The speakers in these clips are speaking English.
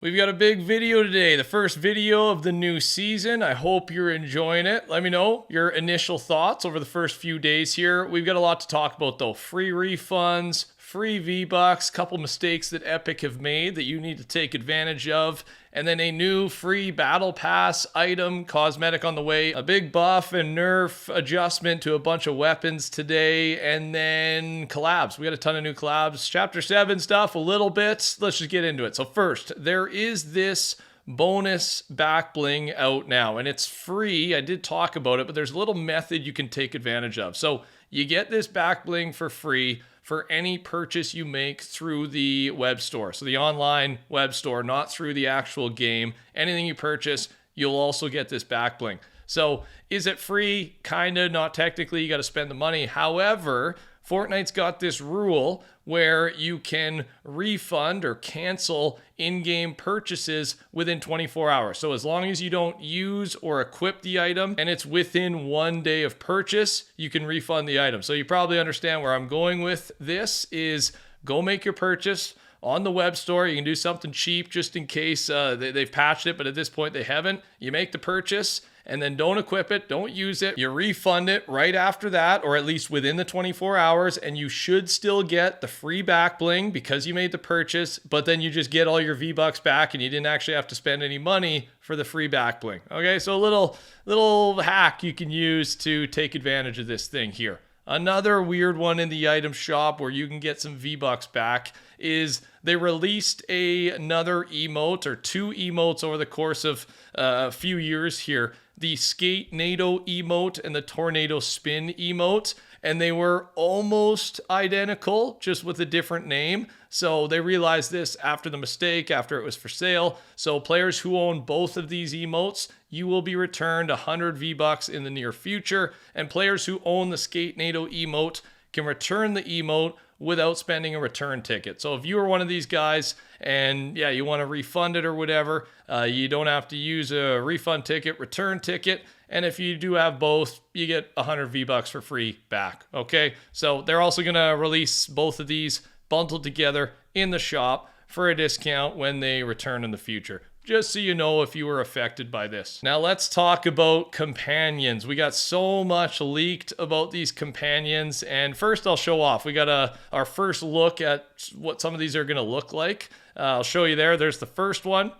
We've got a big video today, the first video of the new season. I hope you're enjoying it. Let me know your initial thoughts over the first few days here. We've got a lot to talk about though. Free refunds, free V-Bucks, couple mistakes that Epic have made that you need to take advantage of, and then a new free battle pass item cosmetic on the way, a big buff and nerf adjustment to a bunch of weapons today, and then collabs. We got a ton of new collabs, chapter 7 stuff, a little bit. Let's just get into it. So first, there is this bonus back bling out now, and it's free. I did talk about it, but there's a little method you can take advantage of. So you get this back bling for free for any purchase you make through the web store. So the online web store, not through the actual game. Anything you purchase, you'll also get this back bling. So is it free? Kinda, not technically. You got to spend the money. However, Fortnite's got this rule where you can refund or cancel in-game purchases within 24 hours. So as long as you don't use or equip the item and it's within 1 day of purchase, you can refund the item. So you probably understand where I'm going with this is go make your purchase on the web store. You can do something cheap just in case they've patched it, but at this point they haven't. You make the purchase and then don't equip it, don't use it. You refund it right after that, or at least within the 24 hours, and you should still get the free back bling because you made the purchase, but then you just get all your V-Bucks back and you didn't actually have to spend any money for the free back bling. Okay, so a little hack you can use to take advantage of this thing here. Another weird one in the item shop where you can get some V-Bucks back is they released another emote or two emotes over the course of a few years here. The Skate NATO emote and the Tornado Spin emote, and they were almost identical, just with a different name. So they realized this after the mistake, after it was for sale. So players who own both of these emotes, you will be returned 100 V-Bucks in the near future, and players who own the Skate NATO emote can return the emote without spending a return ticket. So if you are one of these guys and yeah, you want to refund it or whatever, you don't have to use a refund ticket, return ticket. And if you do have both, you get 100 V-Bucks for free back. Okay. So they're also going to release both of these bundled together in the shop for a discount when they return in the future. Just so you know if you were affected by this. Now let's talk about companions. We got so much leaked about these companions, and first I'll show off. We got our first look at what some of these are going to look like. I'll show you there. There's the first one,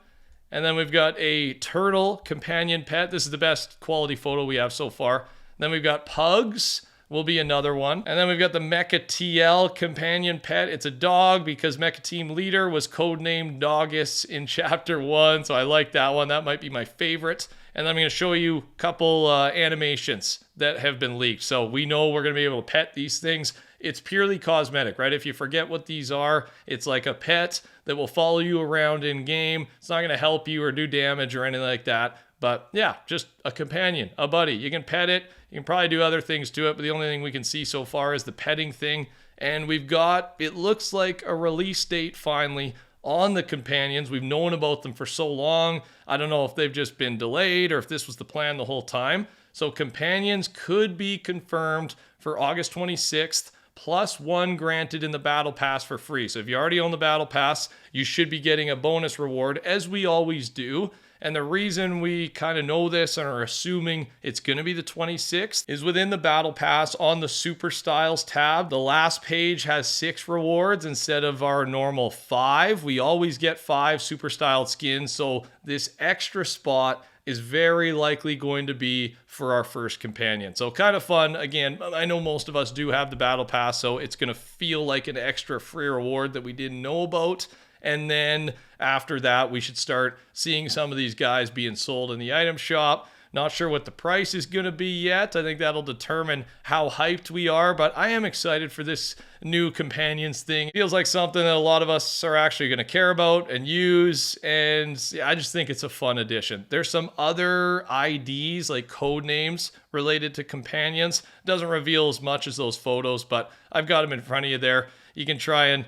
and then we've got a turtle companion pet. This is the best quality photo we have so far. Then we've got pugs. Will be another one. And then we've got the Mecha TL companion pet. It's a dog because Mecha Team Leader was codenamed Doggus in Chapter 1, so I like that one. That might be my favorite. And then I'm going to show you a couple animations that have been leaked. So we know we're going to be able to pet these things. It's purely cosmetic, right? If you forget what these are, it's like a pet that will follow you around in game. It's not going to help you or do damage or anything like that. But yeah, just a companion, a buddy. You can pet it. You can probably do other things to it, but the only thing we can see so far is the petting thing. And we've got, it looks like a release date finally on the companions. We've known about them for so long. I don't know if they've just been delayed or if this was the plan the whole time. So companions could be confirmed for August 26th. Plus one granted in the battle pass for free. So if you already own the battle pass, you should be getting a bonus reward, as we always do. And the reason we kind of know this and are assuming it's going to be the 26th is within the battle pass on the Super Styles tab. The last page has 6 rewards instead of our normal 5. We always get 5 Super Styled skins. So this extra spot is very likely going to be for our first companion. So kind of fun. Again, I know most of us do have the battle pass, so it's going to feel like an extra free reward that we didn't know about. And then after that, we should start seeing some of these guys being sold in the item shop. Not sure what the price is going to be yet. I think that'll determine how hyped we are, but I am excited for this new companions thing. It feels like something that a lot of us are actually going to care about and use, and I just think it's a fun addition. There's some other IDs, like code names related to companions. Doesn't reveal as much as those photos, but I've got them in front of you there. You can try and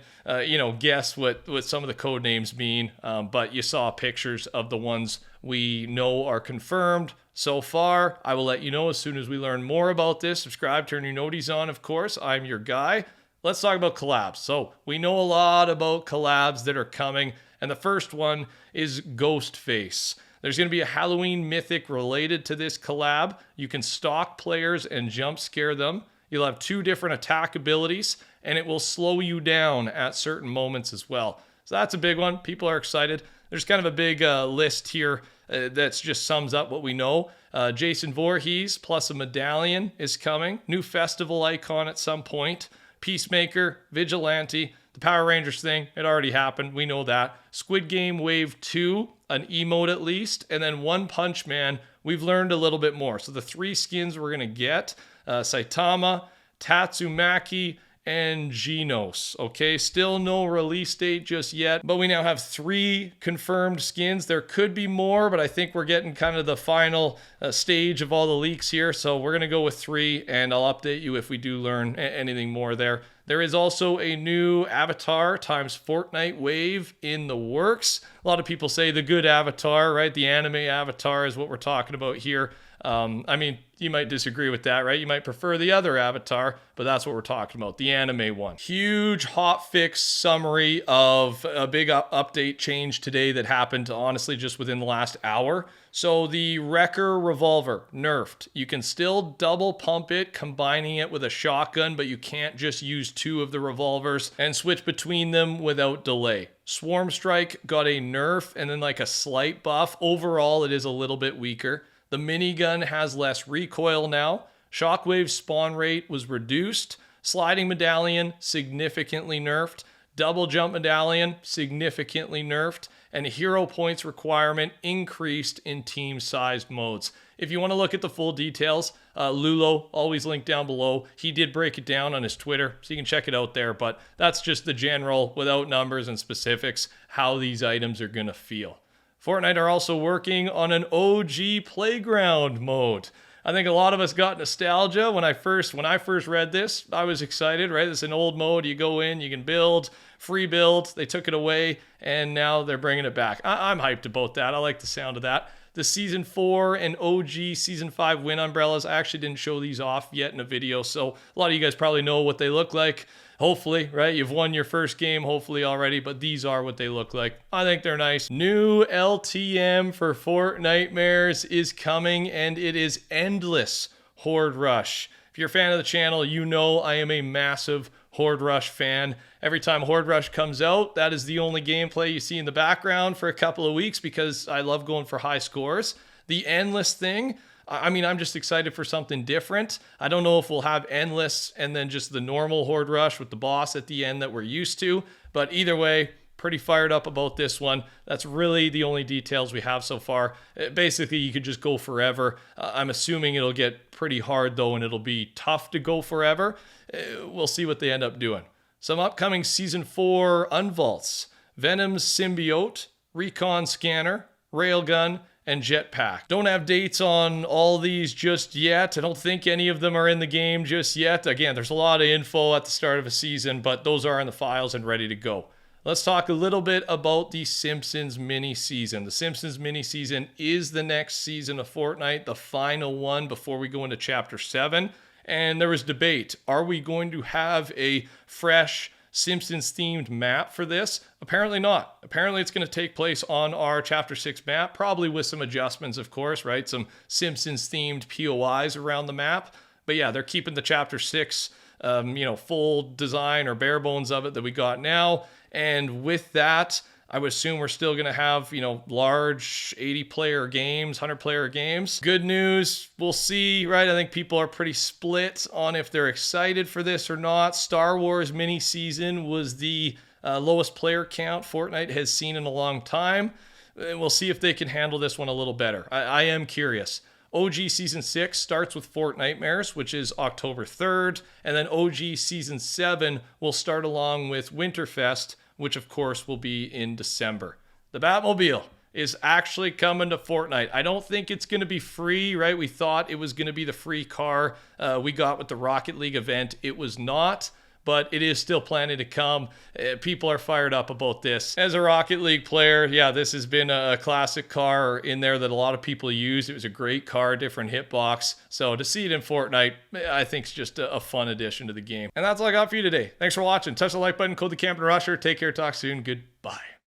guess what some of the code names mean, but you saw pictures of the ones we know are confirmed so far. I will let you know as soon as we learn more about this. Subscribe, turn your noties on, of course. I'm your guy. Let's talk about collabs. So we know a lot about collabs that are coming, And the first one is Ghostface. There's going to be a Halloween mythic related to this collab. You can stalk players and jump scare them. You'll have 2 different attack abilities, and it will slow you down at certain moments as well. So that's a big one. People are excited. There's kind of a big list here that just sums up what we know. Jason Voorhees plus a medallion is coming. New festival icon at some point. Peacemaker, Vigilante, the Power Rangers thing, it already happened. We know that. Squid Game Wave 2, an emote at least. And then One Punch Man, we've learned a little bit more. So the 3 skins we're going to get, Saitama, Tatsumaki, and Genos. Okay, still no release date just yet, but we now have 3 confirmed skins. There could be more, but I think we're getting kind of the final stage of all the leaks here. So we're going to go with 3, and I'll update you if we do learn anything more there. There is also a new Avatar times Fortnite wave in the works. A lot of people say the good Avatar, right? The anime Avatar is what we're talking about here. I mean, you might disagree with that, right? You might prefer the other Avatar, but that's what we're talking about, the anime one. Huge hotfix summary of a big update change today that happened, honestly, just within the last hour. So the Wrecker revolver, nerfed. You can still double pump it, combining it with a shotgun, but you can't just use 2 of the revolvers and switch between them without delay. Swarm Strike got a nerf and then like a slight buff. Overall, it is a little bit weaker. The minigun has less recoil now. Shockwave spawn rate was reduced. Sliding medallion, significantly nerfed. Double jump medallion, significantly nerfed. And hero points requirement increased in team-sized modes. If you want to look at the full details, Lulo, always linked down below. He did break it down on his Twitter, so you can check it out there. But that's just the general, without numbers and specifics, how these items are going to feel. Fortnite are also working on an OG playground mode. I think a lot of us got nostalgia when I first read this. I was excited, right? It's an old mode. You go in, you can build, free build. They took it away, and now they're bringing it back. I'm hyped about that. I like the sound of that. The Season 4 and OG Season 5 wind umbrellas, I actually didn't show these off yet in a video, so a lot of you guys probably know what they look like. Hopefully, right? You've won your first game, hopefully already, but these are what they look like. I think they're nice. New LTM for Fortnitemares is coming, and it is Endless Horde Rush. If you're a fan of the channel, you know I am a massive Horde Rush fan. Every time Horde Rush comes out, that is the only gameplay you see in the background for a couple of weeks because I love going for high scores. The Endless thing, I mean, I'm just excited for something different. I don't know if we'll have Endless and then just the normal Horde Rush with the boss at the end that we're used to, but either way, pretty fired up about this one. That's really the only details we have so far. Basically, you could just go forever. I'm assuming it'll get pretty hard though, and it'll be tough to go forever. We'll see what they end up doing. Some upcoming Season 4 unvaults. Venom's Symbiote, Recon Scanner, Railgun, and Jetpack. Don't have dates on all these just yet. I don't think any of them are in the game just yet. Again, there's a lot of info at the start of a season, but those are in the files and ready to go. Let's talk a little bit about the Simpsons mini-season. The Simpsons mini-season is the next season of Fortnite, the final one before we go into Chapter 7. And there was debate. Are we going to have a fresh Simpsons-themed map for this? Apparently not. Apparently it's going to take place on our Chapter 6 map, probably with some adjustments, of course, right? Some Simpsons-themed POIs around the map. But yeah, they're keeping the Chapter 6, full design or bare bones of it that we got now. And with that, I would assume we're still going to have, large 80-player games, 100-player games. Good news, we'll see, right? I think people are pretty split on if they're excited for this or not. Star Wars mini-season was the lowest player count Fortnite has seen in a long time. And we'll see if they can handle this one a little better. I am curious. OG Season 6 starts with Fortnitemares, which is October 3rd. And then OG Season 7 will start along with Winterfest, which of course will be in December. The Batmobile is actually coming to Fortnite. I don't think it's going to be free, right? We thought it was going to be the free car we got with the Rocket League event. It was not, but it is still planning to come. People are fired up about this. As a Rocket League player, yeah, this has been a classic car in there that a lot of people use. It was a great car, different hitbox. So to see it in Fortnite, I think is just a fun addition to the game. And that's all I got for you today. Thanks for watching. Touch the like button, code TheCampingRusher. Take care, talk soon. Goodbye.